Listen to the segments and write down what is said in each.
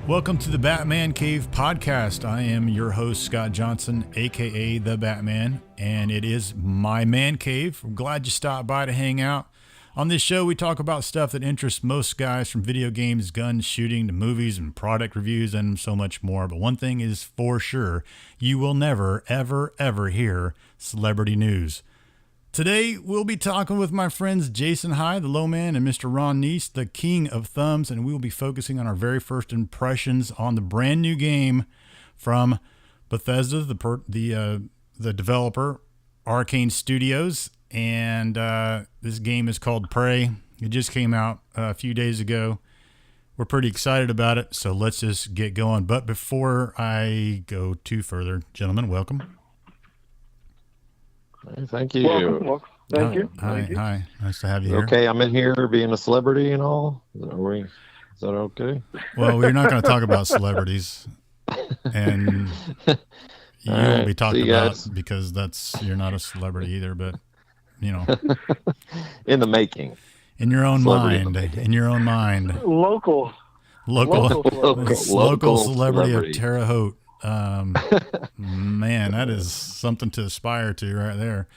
Welcome to the Batman Cave podcast. I am your host, Scott Johnson, aka The Batman, and it is my man cave. I'm glad you stopped by to hang out. On this show, we talk about stuff that interests most guys, from video games, guns, shooting, to movies and product reviews, and so much more. But one thing is for sure, you will never, ever hear celebrity news. Today, we'll be talking with my friends Jason High, the Low Man, and Mr. Ron Neese, the King of Thumbs, and we will be focusing on our very first impressions on the brand new game from Bethesda, the developer, Arkane Studios, and this game is called Prey. It just came out a few days ago. We're pretty excited about it, so let's just get going. But before I go too further, gentlemen, welcome. Thank you. Welcome. Thank you. Hi. Nice to have you here. Okay, I'm in here being a celebrity and all. Is that okay? Well, we're not going to talk about celebrities, and you won't be talked about because you're not a celebrity either. But you know, in the making, in your own mind, Local celebrity of Terre Haute. Man, that is something to aspire to right there.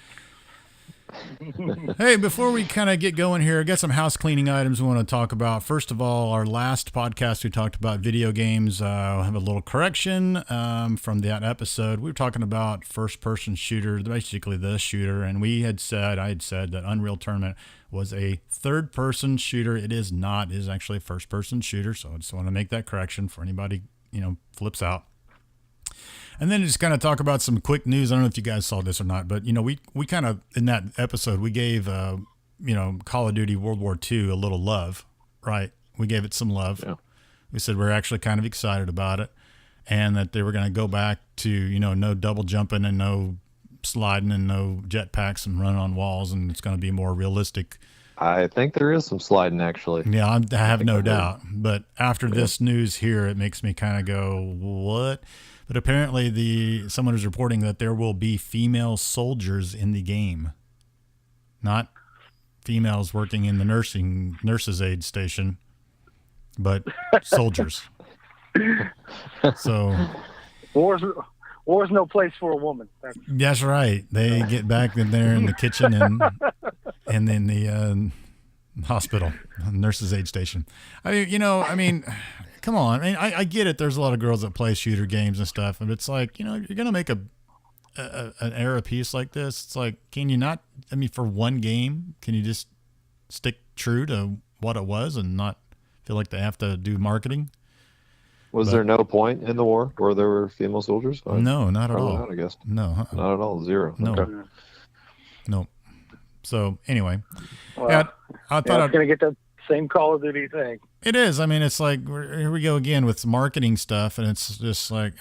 Hey, before we kind of get going here, I got some house cleaning items we want to talk about. First of all, our last podcast, we talked about video games. I have a little correction from that episode. We were talking about first-person shooter, basically the shooter, and I had said that Unreal Tournament was a third-person shooter. It is not. It is actually a first-person shooter, so I just want to make that correction for anybody, flips out. And then just kind of talk about some quick news. I don't know if you guys saw this or not, but, we kind of, in that episode, we gave, Call of Duty World War II a little love, right? We gave it some love. Yeah. We said we're actually kind of excited about it, and that they were going to go back to, no double jumping and no sliding and no jetpacks and running on walls, and it's going to be more realistic. I think there is some sliding, actually. Yeah, I have no doubt. But after this news here, it makes me kind of go, what? But apparently someone is reporting that there will be female soldiers in the game. Not females working in the nurses' aid station, but soldiers. So war's no place for a woman. That's right. They get back in there in the kitchen and then the hospital, nurses' aid station. Come on. I get it. There's a lot of girls that play shooter games and stuff, and it's like, you're going to make an era piece like this. It's like, can you not, for one game, can you just stick true to what it was and not feel like they have to do marketing? Was there no point in the war where there were female soldiers? No, not at all. Not, I guess. No. Not at all. Zero. No. Okay. No. So anyway, well, I thought I'm going to get that same Call of Duty thing. It is. It's like, here we go again with marketing stuff, and it's just like,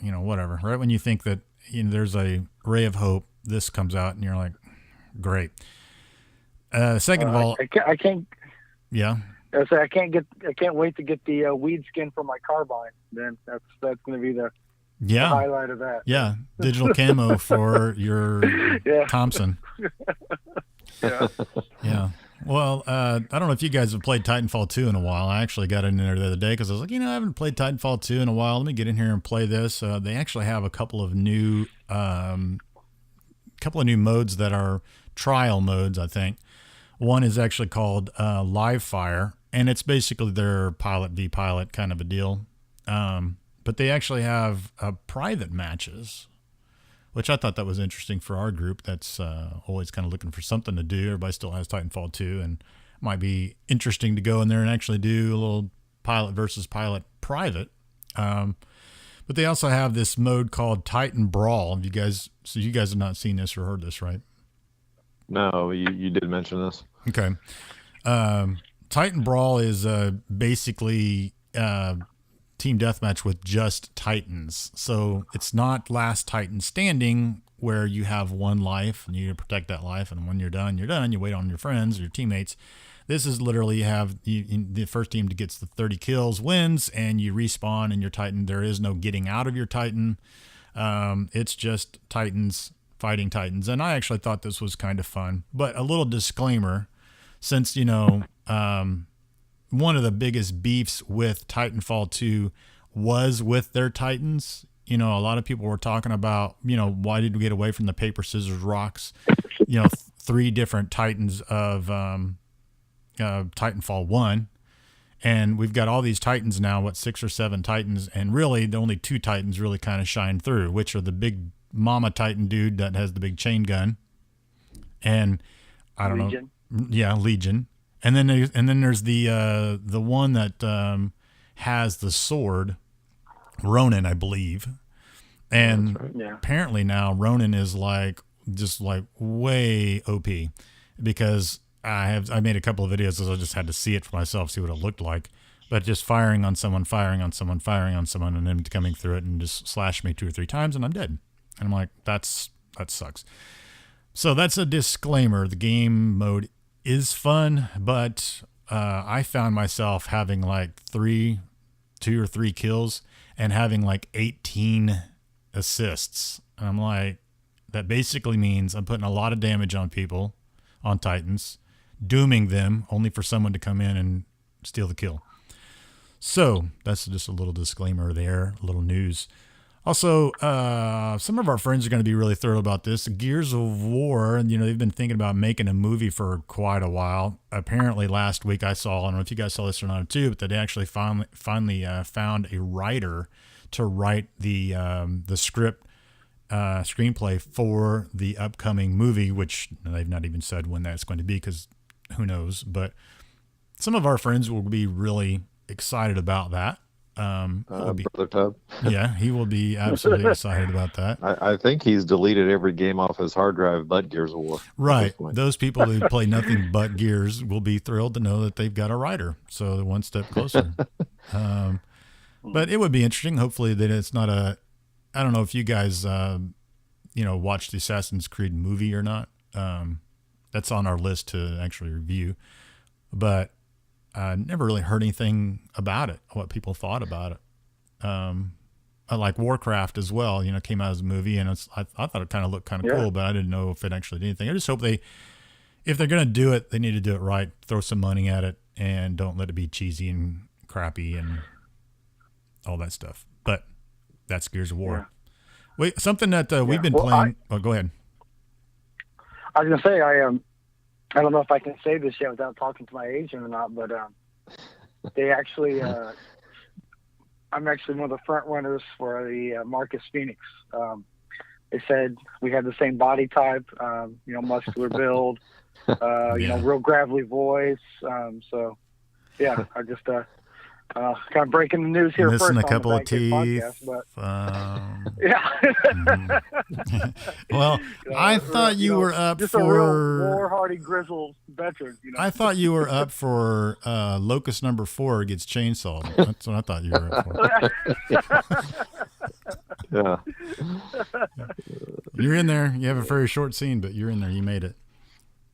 whatever. Right when you think that there's a ray of hope, this comes out, and you're like, great. Second of all, I can't. Yeah. I can't wait to get the weed skin for my carbine. Then that's going to be the highlight of that. Yeah, digital camo for your Thompson. Yeah. Well, I don't know if you guys have played Titanfall 2 in a while. I actually got in there the other day because I was like, I haven't played Titanfall 2 in a while. Let me get in here and play this. They actually have a couple of new modes that are trial modes, I think. One is actually called Live Fire, and it's basically their pilot v pilot kind of a deal. But they actually have private matches, which I thought that was interesting for our group. That's always kind of looking for something to do. Everybody still has Titanfall 2, and it might be interesting to go in there and actually do a little pilot versus pilot private. But they also have this mode called Titan Brawl. You guys have not seen this or heard this, right? No, you did mention this. Okay. Titan Brawl is basically team deathmatch with just Titans. So it's not Last Titan Standing, where you have one life and you protect that life, and when you're done, you're done. You wait on your friends or your teammates. This is literally the first team that gets the 30 kills wins, and you respawn in your Titan. There is no getting out of your Titan. It's just Titans fighting Titans. And I actually thought this was kind of fun. But a little disclaimer, since, one of the biggest beefs with Titanfall 2 was with their Titans. You know, a lot of people were talking about, you know, why did we get away from the paper, scissors, rocks? You know, 3 different Titans of Titanfall 1. And we've got all these Titans now, 6 or 7 Titans. And really, the only 2 Titans really kind of shine through, which are the big mama Titan dude that has the big chain gun. And I don't Legion. know. Yeah, Legion. And then there's the one that has the sword, Ronin, I believe. And right. apparently now Ronin is just way OP, because I made a couple of videos, as I just had to see it for myself, see what it looked like. But just firing on someone, and then coming through it and just slash me 2 or 3 times, and I'm dead. And I'm like, that sucks. So that's a disclaimer. The game mode is fun, but I found myself having 2 or 3 kills and having 18 assists. And I'm like, that basically means I'm putting a lot of damage on people, on Titans, dooming them only for someone to come in and steal the kill. So that's just a little disclaimer there, a little news. Also, some of our friends are going to be really thrilled about this. Gears of War, you know, they've been thinking about making a movie for quite a while. Apparently last week I don't know if you guys saw this or not too, but they actually finally found a writer to write the script, screenplay for the upcoming movie, which they've not even said when that's going to be, because who knows. But some of our friends will be really excited about that. Brother Tub. Yeah, he will be absolutely excited about that. I think he's deleted every game off his hard drive but Gears of War. Right. Those people who play nothing but Gears will be thrilled to know that they've got a writer. So they're one step closer. But it would be interesting. Hopefully that it's not I don't know if you guys, watched the Assassin's Creed movie or not. That's on our list to actually review. But I never really heard anything about it, what people thought about it. I like Warcraft as well, came out as a movie, and I thought it kind of looked kind of cool, but I didn't know if it actually did anything. I just hope if they're going to do it, they need to do it right, throw some money at it, and don't let it be cheesy and crappy and all that stuff. But that's Gears of War. Yeah. Wait, something that we've been playing. Go ahead. I was going to say, I don't know if I can say this yet without talking to my agent or not, but they actually, I'm actually one of the front runners for the Marcus Phoenix. They said we have the same body type, muscular build, real gravelly voice. So, yeah, I just kind of breaking the news here missing first. A couple of teeth. Podcast, yeah. Well, I thought you were up just for a real war hardy grizzled veteran. I thought you were up for Locust number 4 gets chainsawed. That's what I thought you were up for. Yeah. You're in there. You have a very short scene, but you're in there. You made it.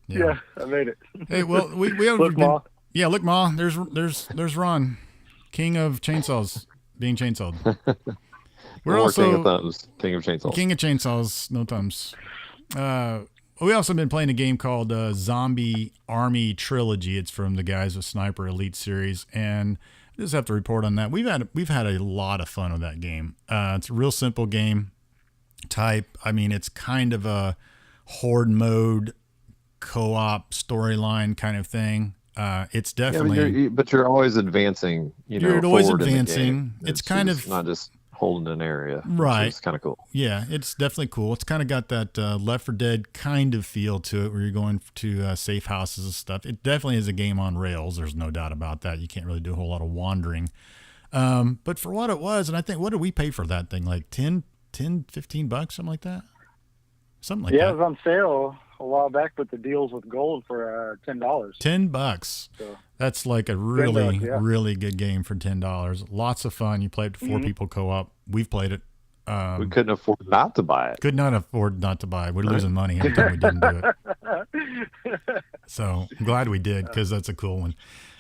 Yeah, I made it. Hey, well, we have look, Ma. Yeah, look, Ma. There's Ron, king of chainsaws, being chainsawed. We're also King of Thumbs, king of chainsaws. King of chainsaws, no thumbs. We also been playing a game called Zombie Army Trilogy. It's from the guys with Sniper Elite series, and I just have to report on that. We've had a lot of fun with that game. It's a real simple game type. I mean, it's kind of a horde mode co-op storyline kind of thing. It's definitely, but you're always advancing. You're always advancing. It's kind of not just holding an area, right? It's kind of cool. Yeah, it's definitely cool. It's kind of got that Left 4 Dead kind of feel to it, where you're going to safe houses and stuff. It definitely is a game on rails. There's no doubt about that. You can't really do a whole lot of wandering. But for what it was, and I think, what did we pay for that thing? Like $10, $15, something like that. Something like that. Yeah, it was on sale a while back with the deals with gold for $10. $10. So, that's like a really, really good game for $10. Lots of fun. You play it to 4 people co-op. We've played it. We couldn't afford not to buy it. Could not afford not to buy it. We're losing money every time we didn't do it. So I'm glad we did, because that's a cool one.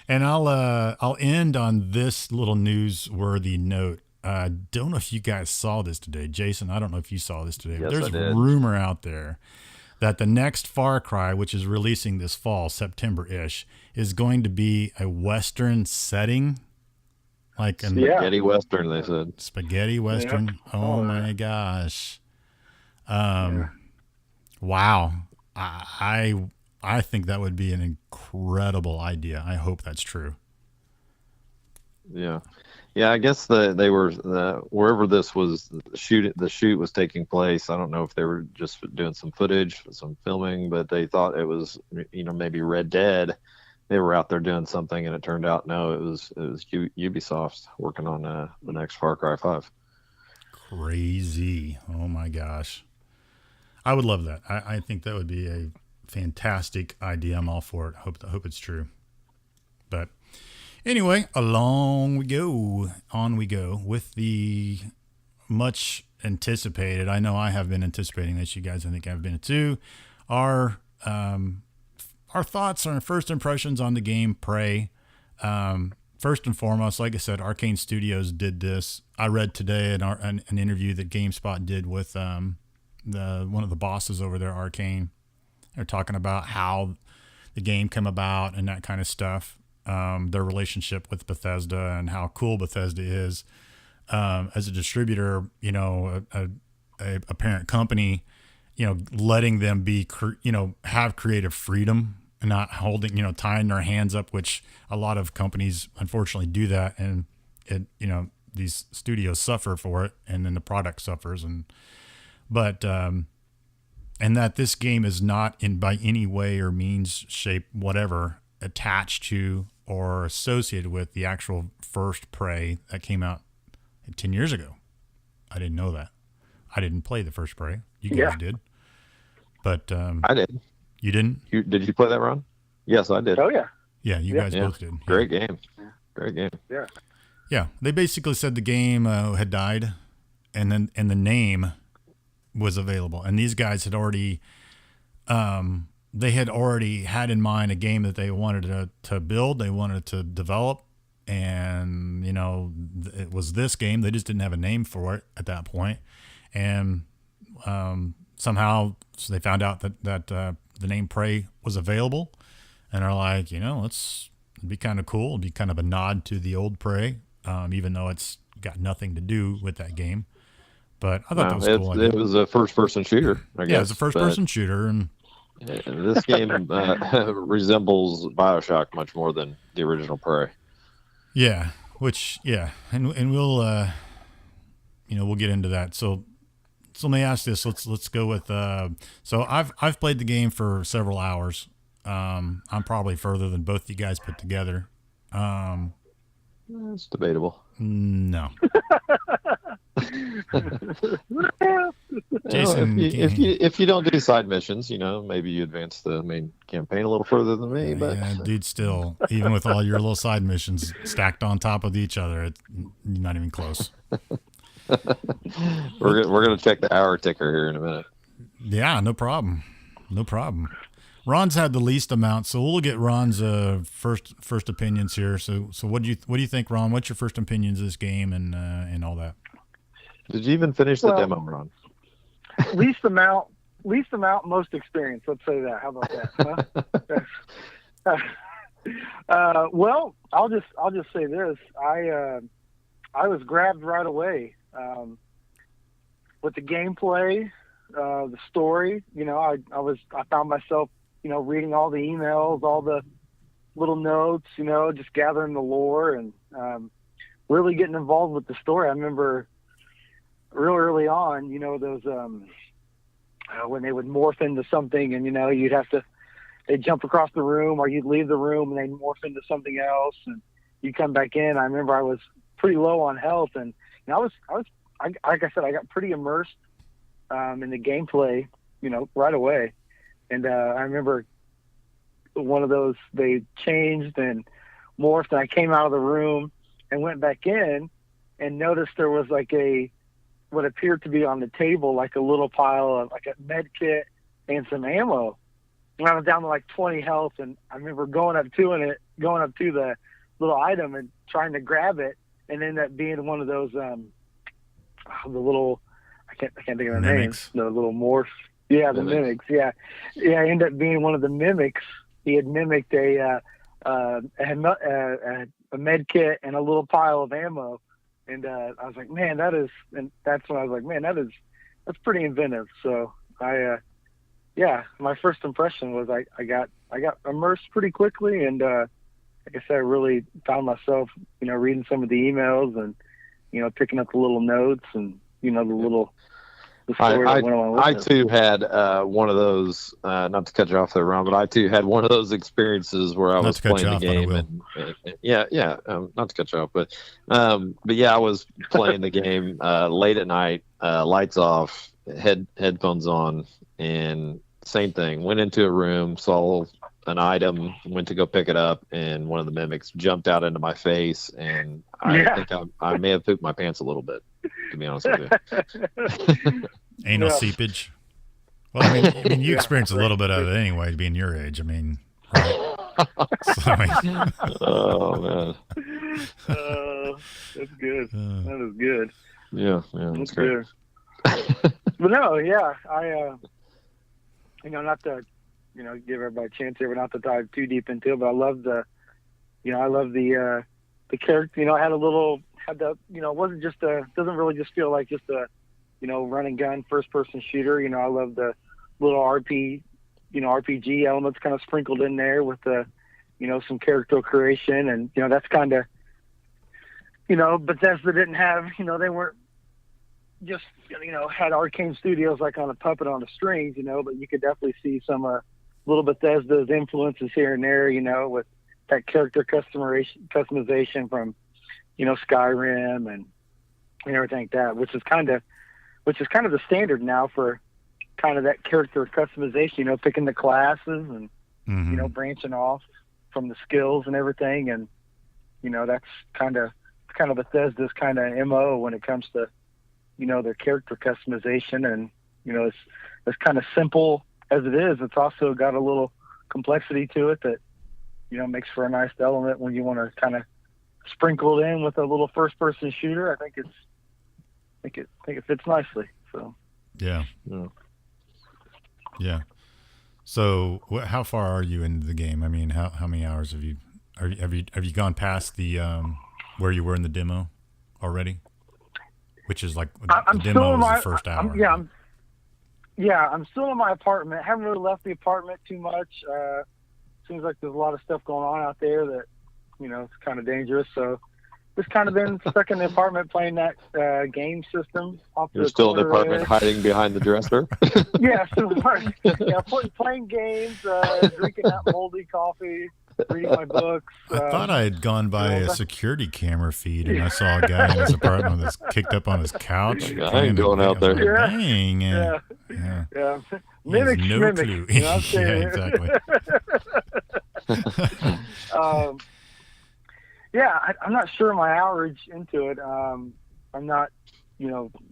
And I'll end on this little newsworthy note. I don't know if you guys saw this today. Jason, I don't know if you saw this today. Yes, but there's I did. rumor out there that the next Far Cry, which is releasing this fall, September-ish, is going to be a Western setting. Like a spaghetti Western, they said. Spaghetti Western. Yep. Oh my gosh. Wow. I think that would be an incredible idea. I hope that's true. Yeah. Yeah, I guess they were wherever this was the shoot was taking place. I don't know if they were just doing some footage, some filming, but they thought it was, maybe Red Dead. They were out there doing something, and it turned out no, it was Ubisoft working on the next Far Cry 5. Crazy! Oh my gosh, I would love that. I think that would be a fantastic idea. I'm all for it. Hope it's true. But anyway, on we go with the much anticipated. I know I have been anticipating this. You guys, I think, have been too. Our thoughts and first impressions on the game Prey. First and foremost, like I said, Arkane Studios did this. I read today an interview that GameSpot did with one of the bosses over there, Arkane. They're talking about how the game came about and that kind of stuff. Their relationship with Bethesda and how cool Bethesda is as a distributor. A parent company. Letting them be, have creative freedom. And not holding, tying their hands up, which a lot of companies unfortunately do that, and these studios suffer for it, and then the product suffers, and that this game is not by any way or means, shape, whatever, attached to or associated with the actual first Prey that came out 10 years ago. I didn't know that. I didn't play the first Prey. You guys did, but I did. You didn't? Did you play that, Ron? Yes, I did. Oh, yeah. Yeah, you guys both did. Great game. Great game. Yeah. Yeah, they basically said the game had died, and the name was available. And these guys had already, had in mind a game that they wanted to build, they wanted to develop, and it was this game. They just didn't have a name for it at that point, and somehow they found out that the name Prey was available, and are like, it'd be kind of cool. It'd be kind of a nod to the old Prey, even though it's got nothing to do with that game. But I thought that was cool. It was a first-person shooter, I guess. Yeah, it's a first-person shooter, and this game resembles BioShock much more than the original Prey. Yeah, and we'll we'll get into that. So let me ask this. Let's go with. So I've played the game for several hours. I'm probably further than both you guys put together. It's debatable. No. Jason, if you don't do side missions, maybe you advance the main campaign a little further than me. But dude, still, even with all your little side missions stacked on top of each other, you're not even close. We're gonna check the hour ticker here in a minute. Yeah, no problem. Ron's had the least amount, so we'll get Ron's first opinions here. So what do you think, Ron? What's your first opinions of this game and all that? Did you even finish the demo, Ron? Least amount, most experience. Let's say that. How about that? Huh? Well, I'll just say this. I was grabbed right away with the gameplay, the story. I found myself, reading all the emails, all the little notes, just gathering the lore and really getting involved with the story. I remember real early on, those when they would morph into something, and they'd jump across the room, or you'd leave the room and they'd morph into something else, and you come back in. I remember I was pretty low on health, and like I said, I got pretty immersed in the gameplay, right away. And I remember one of those, they changed and morphed, and I came out of the room and went back in and noticed there was like what appeared to be on the table, like a little pile of like a med kit and some ammo. And I was down to like 20 health, and I remember going up to the little item and trying to grab it, and ended up being one of those the little, I can't think of the names, the little morph. Yeah, the mimics. Yeah, I ended up being one of the mimics. He had mimicked a med kit and a little pile of ammo, and I was like, man, that's when I was like, man, that's pretty inventive. So my first impression was I got immersed pretty quickly, and like I said, I really found myself, reading some of the emails and picking up the little notes and the story that went along with I it. too had one of those. Not to cut you off there, Ron, but I too had one of those experiences where I was playing the game. Not to cut you off, but yeah, I was playing the game late at night, lights off, headphones on, and same thing. Went into a room, saw an item, went to go pick it up, and one of the mimics jumped out into my face, and I think I may have pooped my pants a little bit, to be honest with you. Anal seepage. Well, I mean, you experienced a little bit of it anyway, being your age. I mean, right? Oh man, that's good. That is good. Yeah, that's great. But no, yeah, I not to give everybody a chance here, but not to dive too deep into it. But I love the character. It wasn't just doesn't really just feel like just a run and gun first person shooter. I love the little RPG elements kind of sprinkled in there with the some character creation, and that's kind of Bethesda didn't have, they weren't just had Arkane Studios like on a puppet on the strings, but you could definitely see some little Bethesda's influences here and there, with that character customization from Skyrim and everything like that, which is kind of the standard now for kind of that character customization, picking the classes and branching off from the skills and everything, and that's kind of Bethesda's kind of MO when it comes to their character customization. And it's kind of simple as it is, it's also got a little complexity to it that makes for a nice element when you want to kind of sprinkle it in with a little first person shooter. I think it fits nicely. So yeah. So how far are you into the game? I mean, how many hours have you gone past the where you were in the demo already? Which is like the demo was the first hour. I'm still in my apartment. Haven't really left the apartment too much. Seems like there's a lot of stuff going on out there that it's kind of dangerous. So just kind of been stuck in the apartment playing that game system. You're still in the apartment hiding behind the dresser? Yeah, still playing games, drinking that moldy coffee, reading my books. I thought I had gone by a security camera feed and I saw a guy in his apartment that's kicked up on his couch. I ain't going out there. Dang. Yeah. Mimic. Clue. Yeah, exactly. I'm not sure my hourage into it. I'm not,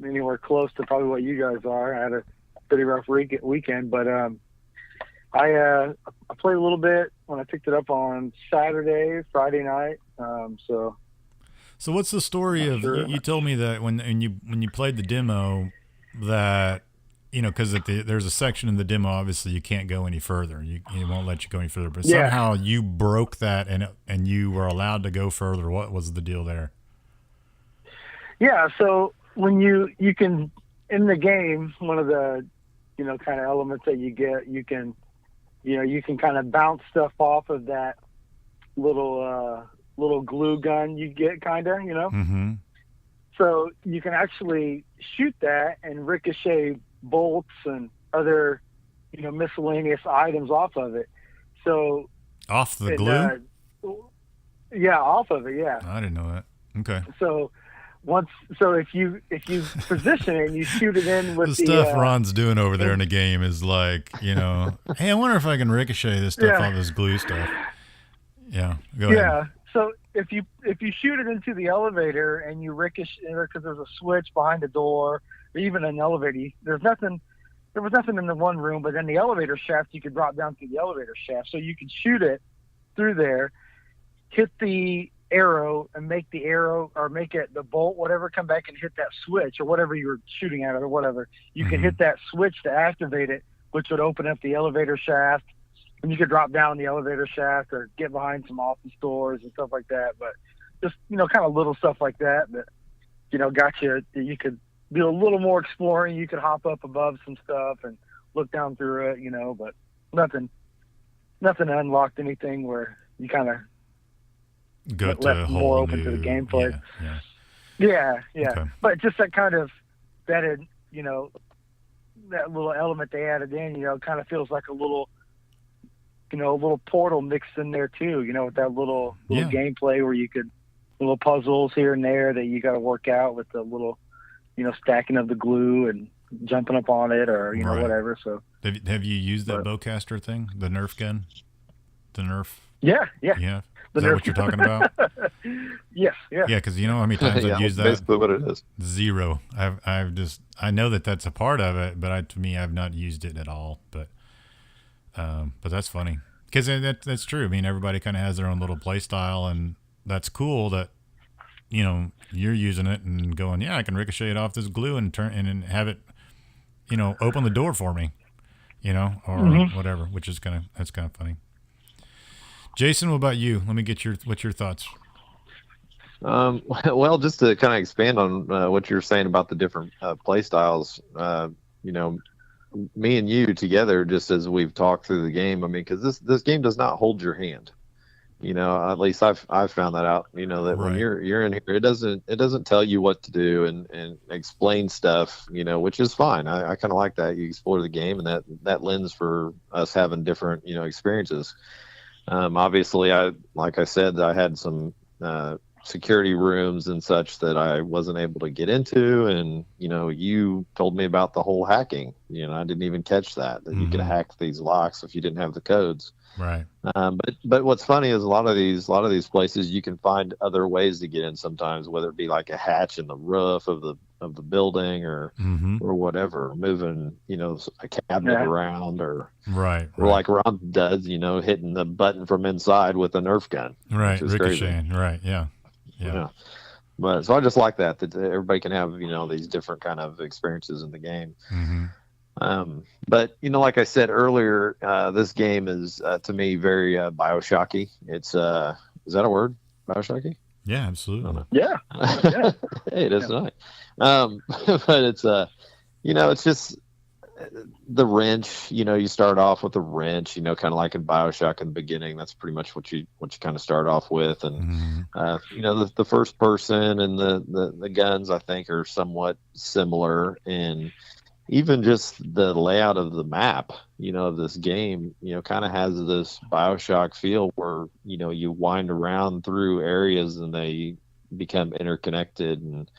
anywhere close to probably what you guys are. I had a pretty rough weekend, but I played a little bit when I picked it up on Friday night. So what's the story of? Sure. You told me that when you played the demo that because there's a section in the demo, obviously you can't go any further. You won't let you go any further. But somehow you broke that and you were allowed to go further. What was the deal there? Yeah, so when you can in the game, one of the kind of elements that you get, you can kind of bounce stuff off of that little glue gun you get, kind of, Mm-hmm. So you can actually shoot that and ricochet bolts and other, miscellaneous items off of it. So off the glue? Off of it. Yeah. I didn't know that. Okay. So if you position it and you shoot it in with the stuff Ron's doing over there in the game is like, hey, I wonder if I can ricochet this stuff off this glue stuff. Yeah. Go ahead. Yeah. So if you shoot it into the elevator and you ricochet, because there's a switch behind the door, or even an elevator, there was nothing in the one room, but then the elevator shaft, you could drop down through the elevator shaft. So you could shoot it through there, hit the arrow and make the arrow or make it the bolt, whatever, come back and hit that switch or whatever you were shooting at it or whatever. You could hit that switch to activate it, which would open up the elevator shaft, and you could drop down the elevator shaft or get behind some office doors and stuff like that. But just, kind of little stuff like that, got you could do a little more exploring. You could hop up above some stuff and look down through it, but nothing unlocked anything where you kind of left more open to the gameplay. Yeah. Okay. But just that kind of that little element they added in, kind of feels like a little portal mixed in there too, with that little gameplay where you could little puzzles here and there that you got to work out with the little, stacking of the glue and jumping up on it or, whatever. So have you used that bowcaster thing, the Nerf gun, the Nerf? Yeah. Is that what you're talking about? Yes. Yeah. Yeah. Cause how many times I've used that? Basically what it is. Zero. I know that that's a part of it, but to me, I've not used it at all, but that's funny. Cause that's true. I mean, everybody kind of has their own little play style, and that's cool that, you're using it and going, yeah, I can ricochet it off this glue and turn and have it, open the door for me, or whatever, which is that's kind of funny. Jason, what about you? Let me get what's your thoughts? Well, just to kind of expand on what you're saying about the different play styles, me and you together, just as we've talked through the game, I mean, because this game does not hold your hand. At least I've found that out. That when you're in here, it doesn't tell you what to do and explain stuff. Which is fine. I kind of like that. You explore the game, and that lends for us having different experiences. Obviously, like I said, I had some security rooms and such that I wasn't able to get into, and you told me about the whole hacking. I didn't even catch that you could hack these locks if you didn't have the codes. Right. But what's funny is a lot of these places you can find other ways to get in sometimes, whether it be like a hatch in the roof of the building or whatever, moving a cabinet around or like Ron does, hitting the button from inside with a Nerf gun. Right, ricocheting. Right, yeah. But so I just like that everybody can have these different kind of experiences in the game. But like I said earlier, this game is to me very Bioshocky. It's is that a word, Bioshocky? Yeah, absolutely. Yeah. Hey, it is tonight. But it's it's just the wrench. You start off with a wrench. Kind of like in Bioshock in the beginning. That's pretty much what you kind of start off with, and the first person and the guns I think are somewhat similar, and even just the layout of the map, of this game, kind of has this Bioshock feel where, you wind around through areas and they become interconnected, and,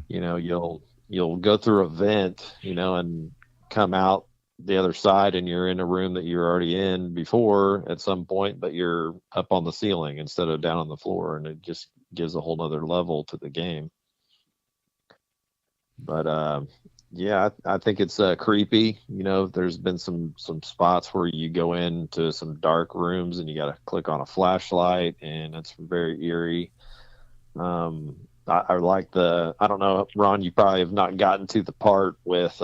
you'll go through a vent, and come out the other side and you're in a room that you're already in before at some point, but you're up on the ceiling instead of down on the floor. And it just gives a whole nother level to the game. But, yeah, I think it's creepy. There's been some spots where you go into some dark rooms and you got to click on a flashlight, and it's very eerie. I like I don't know, Ron, you probably have not gotten to the part with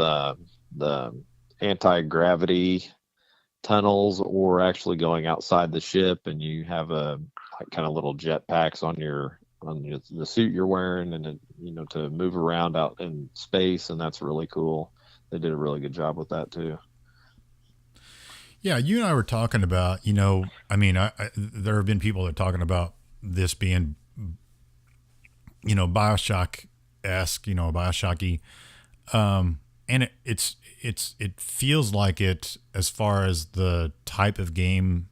the anti-gravity tunnels or actually going outside the ship, and you have kind of little jet packs on the suit you're wearing, and to move around out in space, and that's really cool. They did a really good job with that too. Yeah, you and I were talking about, there have been people that are talking about this being, Bioshock-esque, Bioshocky, and it feels like it as far as the type of game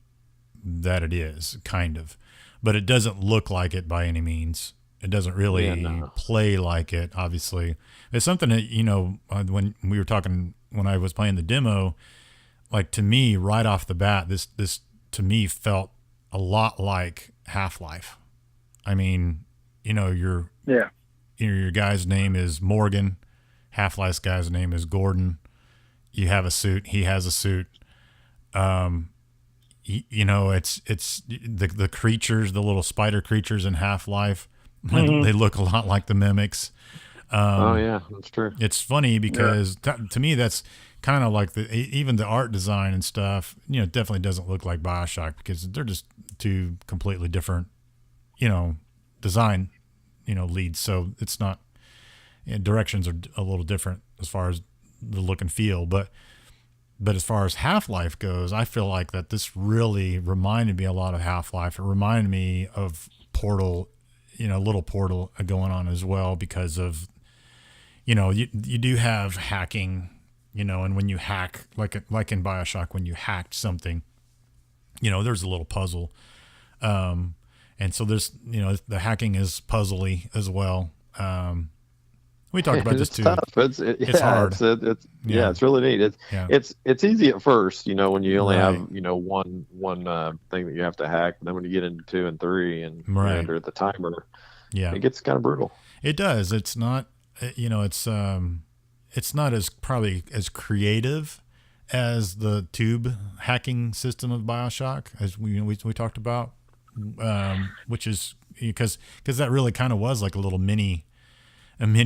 that it is, kind of. But it doesn't look like it by any means. It doesn't really play like it, obviously. It's something that, when we were talking, when I was playing the demo, like to me, right off the bat, this to me felt a lot like Half-Life. I mean, your guy's name is Morgan. Half-Life's guy's name is Gordon. You have a suit. He has a suit. it's the creatures, the little spider creatures in Half-Life. They look a lot like the mimics. Oh yeah, that's true. It's funny because to me that's kind of like even the art design and stuff. Definitely doesn't look like BioShock because they're just two completely different, design, leads. So it's not. Directions are a little different as far as the look and feel, but as far as Half-Life goes, I feel like that this really reminded me a lot of Half-Life. It reminded me of Portal, little Portal going on as well because of, you do have hacking, and when you hack, like in BioShock, when you hacked something, there's a little puzzle. And so there's, the hacking is puzzly as well. We talked about this too. Tough. It's hard. It's really neat. It's easy at first, when you only have one thing that you have to hack. Then when you get into 2 and 3 and under the timer, it gets kind of brutal. It does. It's not. It's not as probably as creative as the tube hacking system of BioShock, as we talked about, which is because that really kind of was like a mini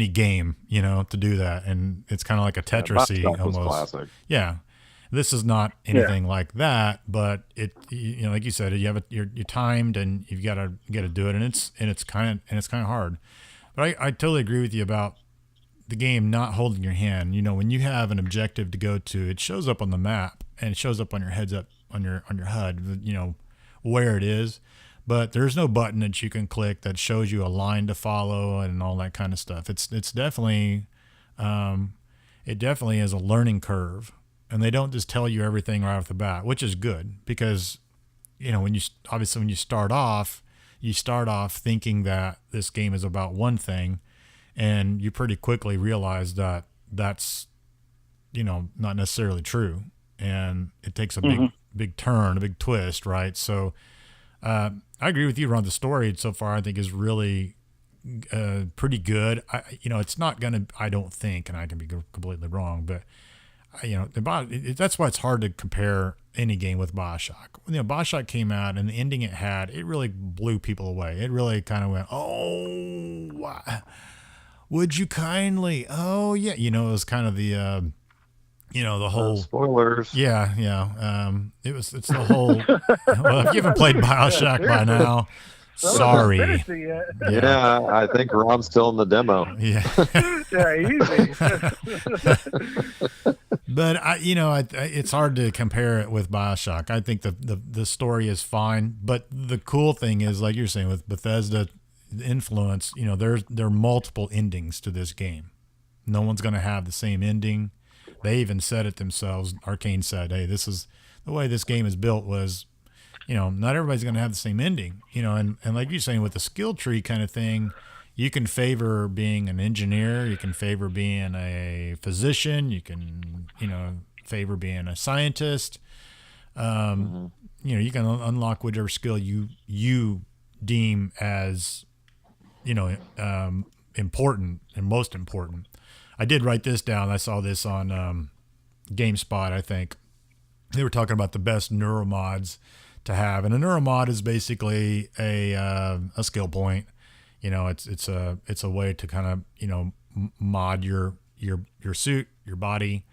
game, to do that. And it's kind of like a Tetris-y almost. Classic. Yeah. This is not anything like that, but it, like you said, you're timed and you've got to do it. And it's kind of hard, but I totally agree with you about the game not holding your hand. When you have an objective to go to, it shows up on the map and it shows up on your heads up on your HUD, where it is. But there's no button that you can click that shows you a line to follow and all that kind of stuff. It's definitely, it definitely is a learning curve, and they don't just tell you everything right off the bat, which is good because, when you start off thinking that this game is about one thing, and you pretty quickly realize that that's, not necessarily true, and it takes a big turn, a big twist, right? So. I agree with you, Ron. The story so far, I think, is really pretty good. It's not going to, I don't think, and I can be completely wrong, but, that's why it's hard to compare any game with BioShock. BioShock came out, and the ending it had, it really blew people away. It really kind of went, oh, would you kindly? Oh, yeah. It was kind of the... the whole spoilers. Yeah. It's the whole. Well, if you haven't played BioShock by now, sorry. Yeah, I think Ron's still in the demo. Yeah. Easy. But it's hard to compare it with BioShock. I think the story is fine, but the cool thing is, like you're saying, with Bethesda influence, there are multiple endings to this game. No one's going to have the same ending. They even said it themselves. Arkane said, hey, this is the way this game is built was, not everybody's going to have the same ending, and like you're saying with the skill tree kind of thing, you can favor being an engineer, you can favor being a physician, you can, favor being a scientist. You can unlock whatever skill you deem as, important and most important. I did write this down. I saw this on GameSpot, I think. They were talking about the best neuromods to have, and a neuromod is basically a skill point. It's a way to kind of mod your suit, your body,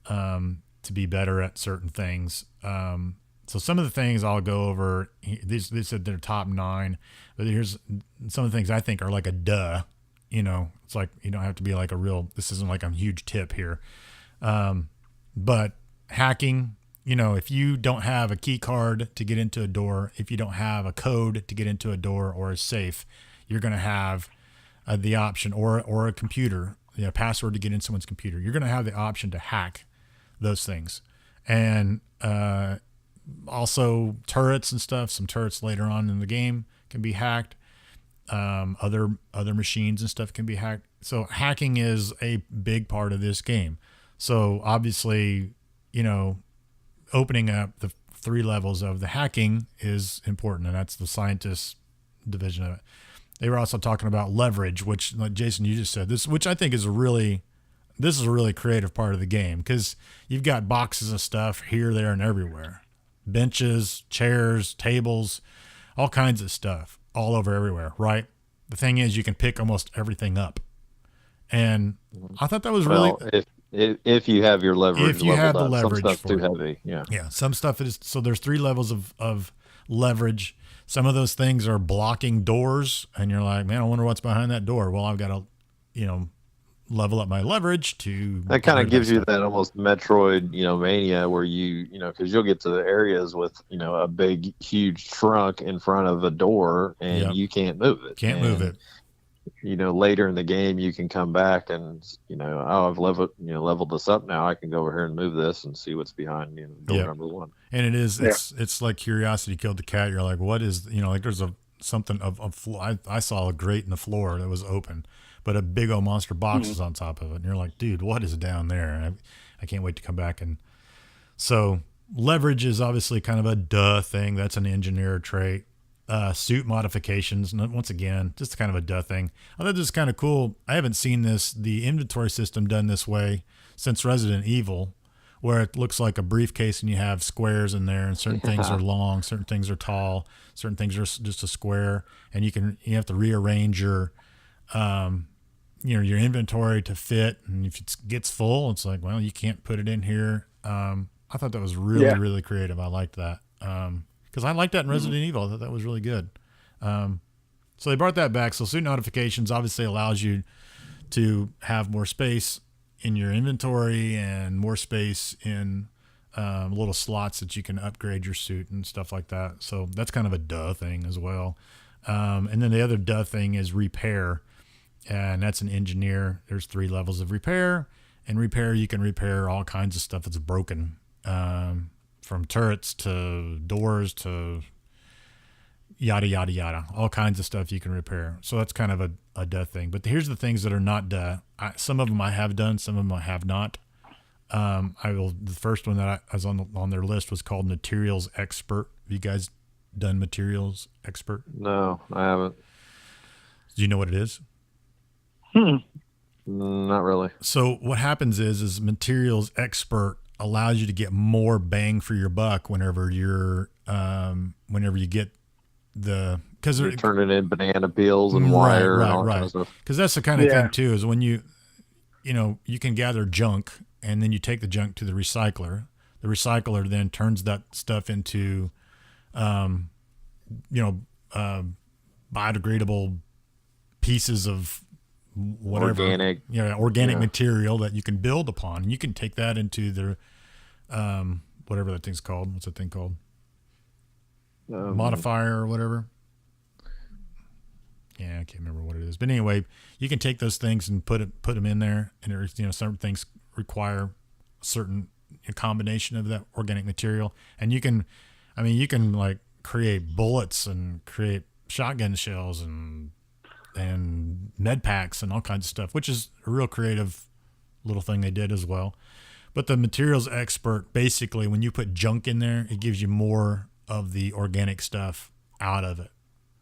to be better at certain things. So some of the things I'll go over. They said they're top 9, but here's some of the things I think are like a duh. It's like, you don't have to be like this isn't like a huge tip here. But hacking, if you don't have a key card to get into a door, if you don't have a code to get into a door or a safe, you're going to have the option or a computer, password to get in someone's computer. You're going to have the option to hack those things. And, also turrets and stuff, some turrets later on in the game can be hacked. Other machines and stuff can be hacked. So hacking is a big part of this game. So obviously, opening up the 3 levels of the hacking is important, and that's the scientist division of it. They were also talking about leverage, which, like Jason, you just said this, which I think is a really creative part of the game, because you've got boxes of stuff here, there, and everywhere. benches, chairs, tables, all kinds of stuff all over everywhere, right? The thing is, you can pick almost everything up. And I thought that was really... Well, if you have your leverage if you have the leveled up. leverage Some stuff's for too it. heavy. Yeah. Yeah, some stuff is... So there's 3 levels of leverage. Some of those things are blocking doors, and you're like, man, I wonder what's behind that door. Well, I've got to, level up my leverage to... That kind of gives you stuff. that almost Metroid, mania where because you'll get to the areas with, a big, huge trunk in front of a door and Yep. you can't move it. Can't move it. Later in the game, you can come back and, I've leveled this up now. I can go over here and move this and see what's behind, door Yep. number 1. And it is, it's like curiosity killed the cat. You're like, what is, like there's something of floor. I saw a grate in the floor that was open, but a big old monster box is on top of it. And you're like, dude, what is down there? And I can't wait to come back. And so leverage is obviously kind of a duh thing. That's an engineer trait. Suit modifications, once again, just kind of a duh thing. I thought this was kind of cool. I haven't seen the inventory system done this way since Resident Evil, where it looks like a briefcase and you have squares in there, and certain things are long, certain things are tall, certain things are just a square, and you have to rearrange your inventory to fit. And if it gets full, it's like, well, you can't put it in here. I thought that was really, really creative. I liked that. Because I liked that in Resident Evil. I thought that was really good. So they brought that back. So suit notifications obviously allows you to have more space in your inventory and more space in little slots that you can upgrade your suit and stuff like that. So that's kind of a duh thing as well. And then the other duh thing is repair. And that's an engineer. There's 3 levels of repair. And repair, you can repair all kinds of stuff that's broken. From turrets to doors to yada, yada, yada. All kinds of stuff you can repair. So that's kind of a duh thing. But here's the things that are not duh. Some of them I have done. Some of them I have not. The first one that I was on their list was called Materials Expert. Have you guys done Materials Expert? No, I haven't. Do you know what it is? Not really. So what happens is Materials Expert allows you to get more bang for your buck whenever you get because you're turning in banana peels and wire and all that kind of stuff. Because that's the kind of thing too, is when you can gather junk and then you take the junk to the recycler. The recycler then turns that stuff into, biodegradable pieces of whatever organic material that you can build upon, and you can take that into their whatever that thing's called. What's that thing called? Modifier or whatever. Yeah, I can't remember what it is, but anyway, you can take those things and put them in there, and there's certain things require a certain combination of that organic material, and you can like create bullets and create shotgun shells and med packs and all kinds of stuff, which is a real creative little thing they did as well. But the Materials Expert, basically, when you put junk in there, it gives you more of the organic stuff out of it.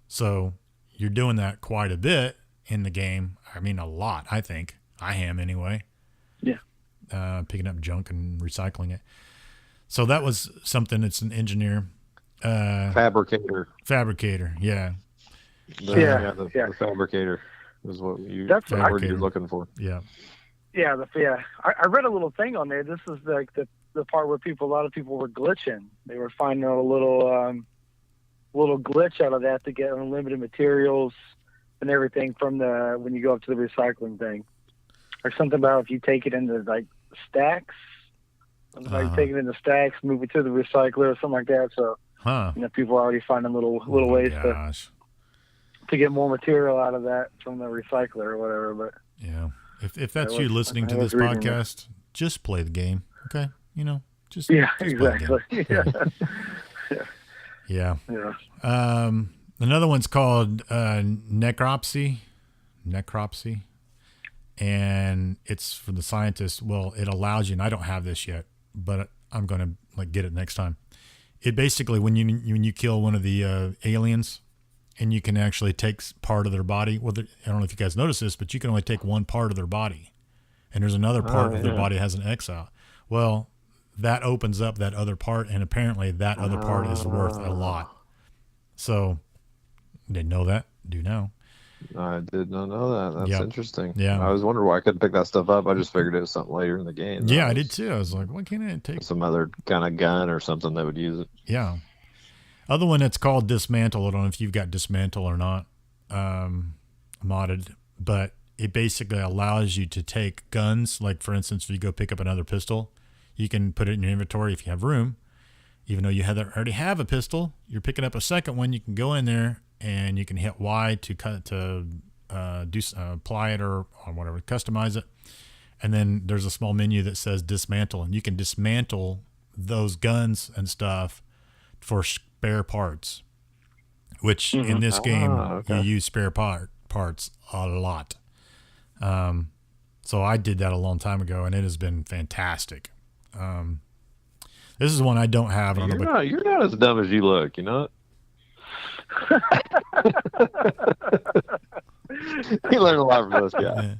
So you're doing that quite a bit in the game. I mean, a lot, I think. I am anyway. Yeah. Picking up junk and recycling it. So that was something. It's an engineer. Fabricator, yeah. The fabricator is what that's the word you're looking for. Yeah. I read a little thing on there. This is like the part where a lot of people were glitching. They were finding a little glitch out of that to get unlimited materials and everything from when you go up to the recycling thing, or something about if you take it into like stacks, like take it into stacks, move it to the recycler or something like that. So people are already finding little ways to get more material out of that from the recycler or whatever. But yeah, if that's you listening to this podcast, just play the game, okay? Just exactly. Yeah. Another one's called necropsy, and it's for the scientists. Well, it allows you, and I don't have this yet, but I'm gonna get it next time. It basically, when you kill one of the aliens, and you can actually take part of their body. Well, I don't know if you guys noticed this, but you can only take one part of their body, and there's another part of their body that has an X out. Well, that opens up that other part, and apparently that other part is worth a lot. So, didn't know that. Do now. I did not know that. That's interesting. Yeah. I was wondering why I couldn't pick that stuff up. I just figured it was something later in the game. Yeah, I did too. I was like, why can't I take some other kind of gun or something that would use it? Yeah. Other one that's called Dismantle. I don't know if you've got Dismantle or not, modded, but it basically allows you to take guns. Like, for instance, if you go pick up another pistol, you can put it in your inventory if you have room. Even though you already have a pistol, you're picking up a second one. You can go in there and you can hit Y to apply it or whatever, customize it. And then there's a small menu that says dismantle, and you can dismantle those guns and stuff for spare parts, which in this game you use spare parts a lot. So I did that a long time ago, and it has been fantastic. This is one I don't have. You're not as dumb as you look, you know. You learn a lot from this guy.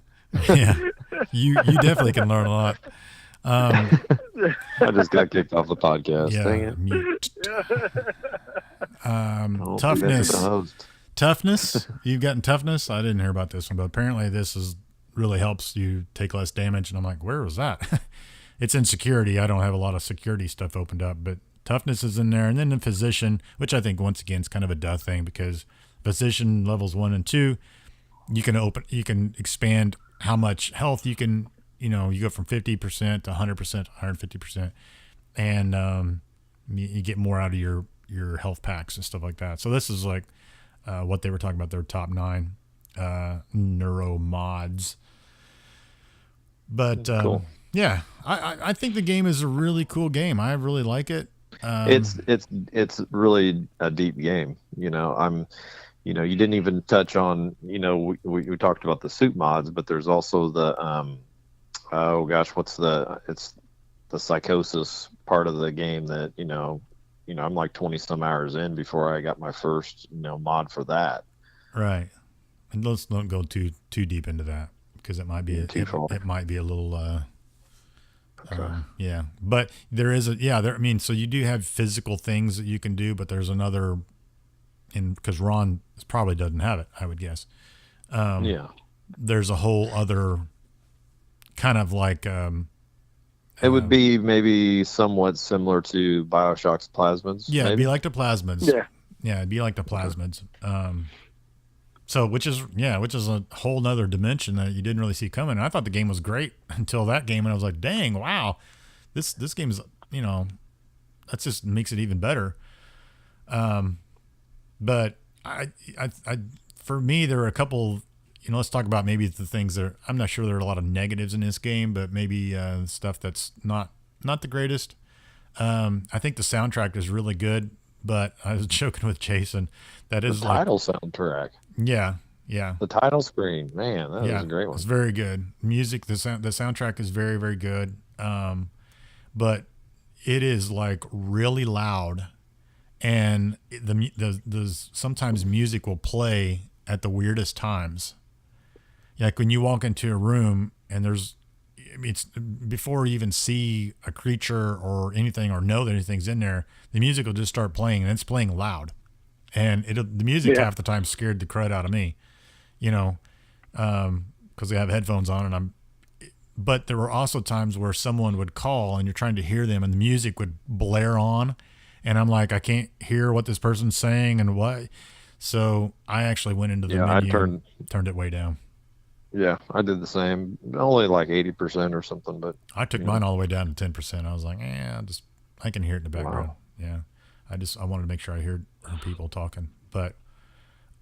Yeah. You definitely can learn a lot. I just got kicked off the podcast. Yeah, Dang it. Mute. Toughness. You've gotten toughness. I didn't hear about this one, but apparently this really helps you take less damage. And I'm like, where was that? It's in security. I don't have a lot of security stuff opened up, but toughness is in there. And then the physician, which I think once again is kind of a duh thing, because physician levels 1 and 2, you can expand how much health you can, you go from 50% to 100% to 150%. And you get more out of your health packs and stuff like that. So this is like what they were talking about, their top 9 neuro mods. But cool. Yeah, I think the game is a really cool game. I really like it. It's really a deep game. You didn't even touch on, we talked about the suit mods, but there's also the, it's the psychosis part of the game that, I'm like 20 some hours in before I got my first, mod for that. Right. And let's not go too deep into that, because it might be it might be a little, yeah, but there is so you do have physical things that you can do, but there's another, because Ron probably doesn't have it, I would guess. There's a whole other kind of like, it would be maybe somewhat similar to BioShock's plasmids. Yeah, maybe? It'd be like the plasmids. Yeah, it'd be like the plasmids. So, which is a whole nother dimension that you didn't really see coming. And I thought the game was great until that game, and I was like, dang, wow, this game is, that just makes it even better. But I for me, there are a couple, let's talk about maybe the things that I'm not sure there are a lot of negatives in this game, but maybe stuff that's not the greatest. I think the soundtrack is really good, but I was joking with Jason. That is the title soundtrack. Yeah. The title screen, man, that was a great one. It's very good. Music, the soundtrack is very, very good. But it is like really loud, and the sometimes music will play at the weirdest times. Like when you walk into a room and it's before you even see a creature or anything or know that anything's in there, the music will just start playing, and it's playing loud. And the music half the time scared the crud out of me, because I have headphones on, but there were also times where someone would call and you're trying to hear them and the music would blare on, and I'm like, I can't hear what this person's saying and what. So I actually went into the menu and turned it way down. Yeah, I did the same. Only like 80% or something, but I took mine all the way down to 10%. I was like, I can hear it in the background. Wow. Yeah. I wanted to make sure I heard people talking, but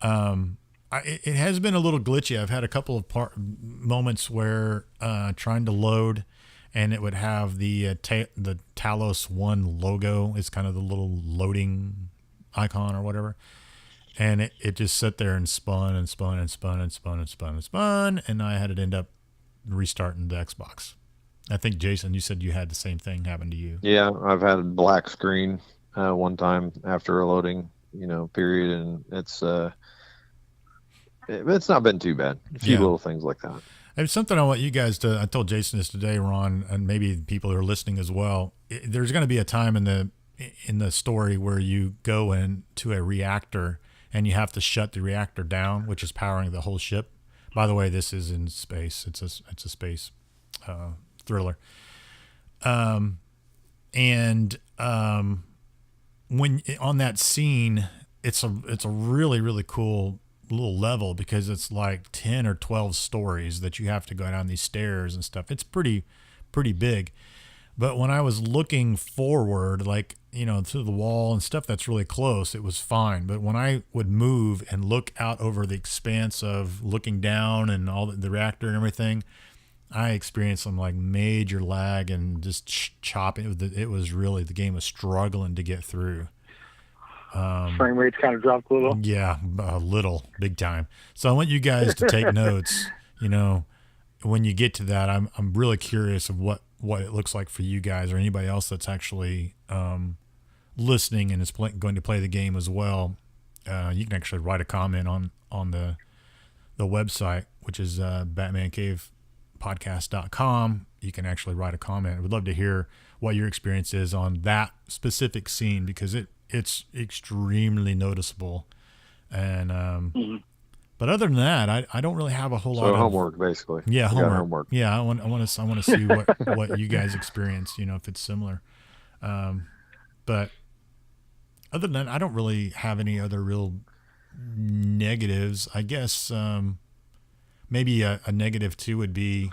it has been a little glitchy. I've had a couple of moments where trying to load, and it would have the Talos 1 logo is kind of the little loading icon or whatever, and it just sat there and spun and spun and spun and spun and spun and spun, and I had to end up restarting the Xbox. I think, Jason, you said you had the same thing happen to you. Yeah, I've had a black screen one time after a loading, period, and it's not been too bad. A few little things like that. It's something I want you guys to. I told Jason this today, Ron, and maybe people who are listening as well. There's going to be a time in the story where you go into a reactor and you have to shut the reactor down, which is powering the whole ship. By the way, this is in space. It's a space thriller. When on that scene, it's a really, really cool little level because it's like 10 or 12 stories that you have to go down these stairs and stuff. It's pretty big. But when I was looking forward, like, to the wall and stuff that's really close, it was fine. But when I would move and look out over the expanse of looking down and all the reactor and everything, I experienced some like major lag and just chopping. It was really, the game was struggling to get through. Frame rates kind of dropped a little. Yeah, a little, big time. So I want you guys to take notes. When you get to that, I'm really curious of what it looks like for you guys or anybody else that's actually listening and is going to play the game as well. You can actually write a comment on the website, which is BatmanCavePodcast.com. You can actually write a comment. I would love to hear what your experience is on that specific scene because it's extremely noticeable. And but other than that, I don't really have a whole lot of homework, basically. Yeah, homework. Yeah, I want to see what you guys experience. If it's similar. But other than that, I don't really have any other real negatives. I guess maybe a negative too would be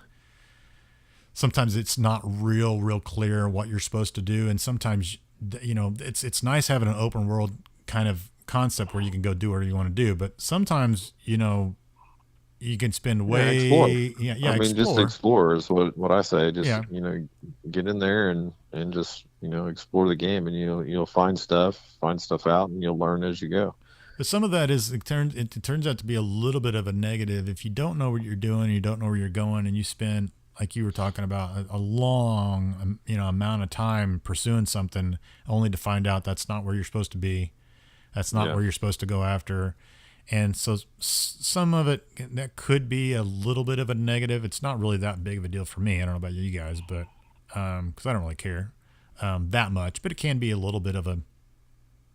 sometimes it's not real clear what you're supposed to do, and sometimes it's nice having an open world kind of concept where you can go do whatever you want to do, but sometimes you can spend way just explore is what I say. Just get in there and just explore the game, and you'll find stuff out, and you'll learn as you go. But some of that is it turns out to be a little bit of a negative if you don't know what you're doing, you don't know where you're going, and you spend, like you were talking about, a long amount of time pursuing something only to find out that's not where you're supposed to be. That's not where you're supposed to go after. And so some of it, that could be a little bit of a negative. It's not really that big of a deal for me. I don't know about you guys, but because I don't really care that much. But it can be a little bit of a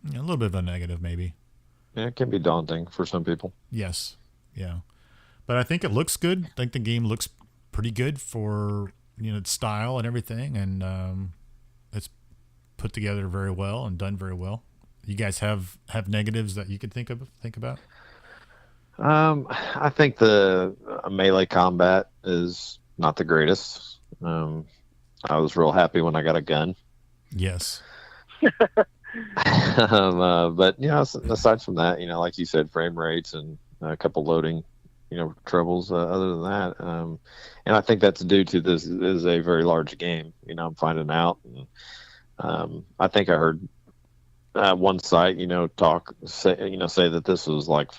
negative maybe. Yeah, it can be daunting for some people. Yes. Yeah. But I think it looks good. I think the game looks pretty good for its style and everything, and it's put together very well and done very well. You guys have negatives that you could think about? I think the melee combat is not the greatest. I was real happy when I got a gun. Yes. But aside from that, like you said, frame rates and a couple loading, troubles. Other than that, and I think that's due to this is a very large game. I'm finding out. And, I think I heard one site, say that this was like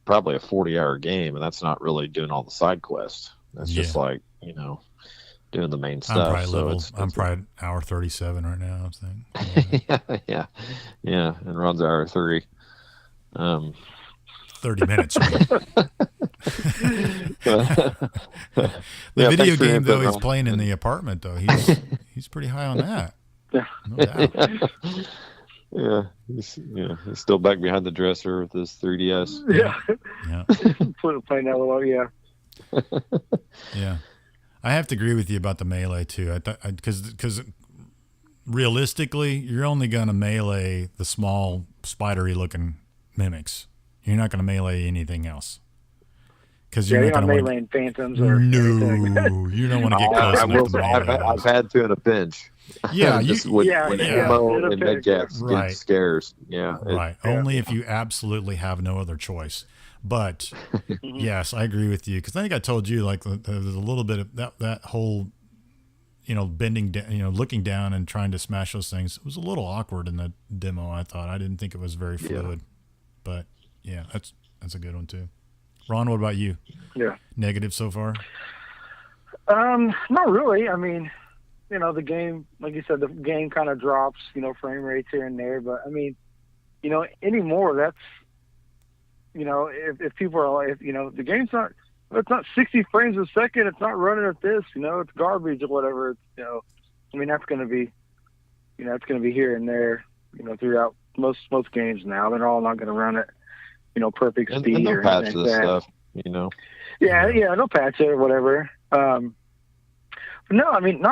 probably a 40-hour game, and that's not really doing all the side quests. That's just like doing the main stuff. I'm probably hour 37 right now. I think. yeah, and Ron's hour 3. 30 minutes. The video game though, he's playing in the apartment though. He's pretty high on that. Yeah. No doubt. Yeah, he's still back behind the dresser with his 3DS. Yeah. Playing LOL, yeah. Yeah. I have to agree with you about the melee too. Because realistically, you're only going to melee the small spidery looking mimics. You're not going to melee anything else. Because you're not meleeing phantoms or anything. You don't want to get close enough to melee. I've had to in a pinch. Yeah, when ammo and medcats get scares. Yeah, right. Only if you absolutely have no other choice. But yes, I agree with you because I think I told you like there's a little bit of that whole, bending down, looking down and trying to smash those things. It was a little awkward in the demo. I thought I didn't think it was very fluid, but yeah, that's a good one too. Ron, what about you? Yeah. Negative so far? Not really. I mean, the game, like you said, the game kind of drops, frame rates here and there. But I mean, anymore, that's, if people are, the game's not, it's not 60 frames a second. It's not running at this, it's garbage or whatever. It's, I mean, that's going to be, it's going to be here and there, throughout most games now. They're all not going to run at, perfect speed and or patch anything this like that. stuff, Yeah, they'll patch it or whatever. But no, I mean,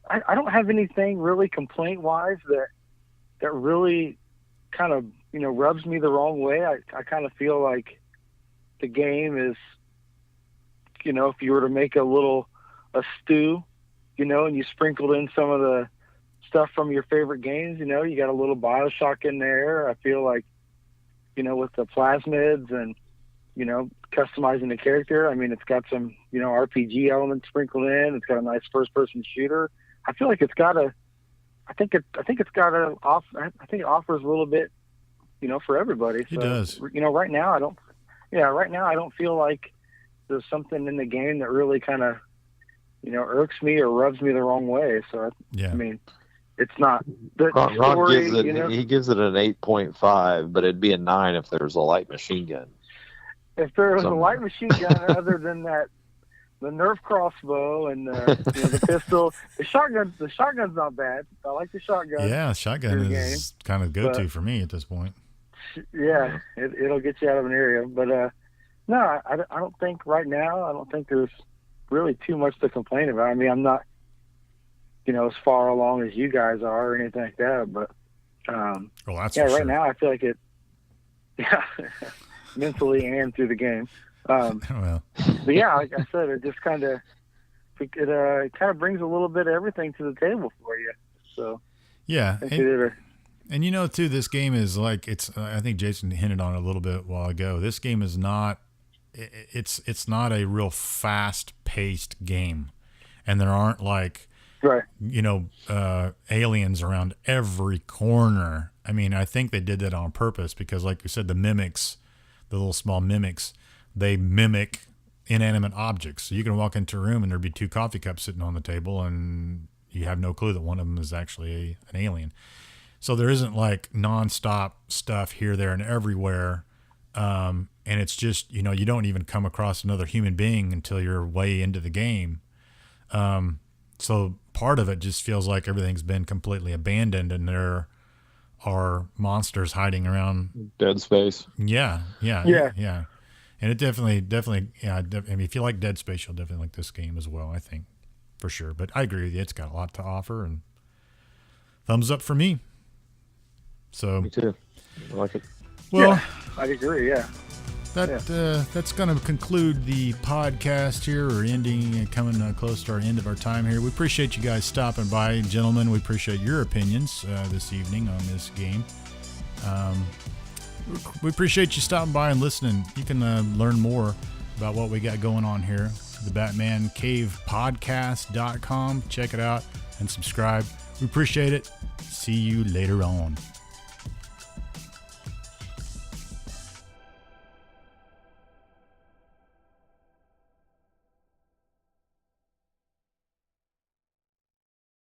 I don't have anything really complaint-wise that really kind of, rubs me the wrong way. I kind of feel like the game is, if you were to make a stew, and you sprinkled in some of the stuff from your favorite games, you got a little BioShock in there. I feel like, with the plasmids and, customizing the character. I mean, it's got some, RPG elements sprinkled in. It's got a nice first-person shooter. I feel like I think it offers a little bit, for everybody. So, it does. Right now I don't feel like there's something in the game that really kind of, irks me or rubs me the wrong way. So, I mean, it's not the Ron story, gives it, he gives it an 8.5, but it'd be a 9 if there was a light machine gun. If there was a light machine gun other than that, the Nerf crossbow and the pistol, the shotgun's not bad. I like the shotgun. Yeah, shotgun is kind of go-to for me at this point. Yeah, it'll get you out of an area. But no, I don't think right now. I don't think there's really too much to complain about. I mean, I'm not, as far along as you guys are or anything like that. But well, that's right sure. now I feel like it. Yeah, mentally and through the game. Well, but yeah, like I said, it just kind of brings a little bit of everything to the table for you. So yeah, and too, this game is like I think Jason hinted on it a little bit a while ago. This game is not. It's not a real fast-paced game, and there aren't like right. Aliens around every corner. I mean, I think they did that on purpose because, like you said, the mimics, the little small mimics, they mimic inanimate objects. So you can walk into a room and there'd be 2 coffee cups sitting on the table and you have no clue that one of them is actually an alien. So there isn't like nonstop stuff here, there, and everywhere. And it's just, you don't even come across another human being until you're way into the game. So part of it just feels like everything's been completely abandoned and there are monsters hiding around. Dead Space. Yeah. And it definitely, yeah. I mean, if you like Dead Space, you'll definitely like this game as well, I think, for sure. But I agree with you; it's got a lot to offer, and thumbs up for me. So me too. I like it. Well, yeah, I agree. Yeah. That's going to conclude the podcast here. We're coming close to our end of our time here. We appreciate you guys stopping by, gentlemen. We appreciate your opinions this evening on this game. We appreciate you stopping by and listening. You can learn more about what we got going on here. The BatmanCavePodcast.com. Check it out and subscribe. We appreciate it. See you later on.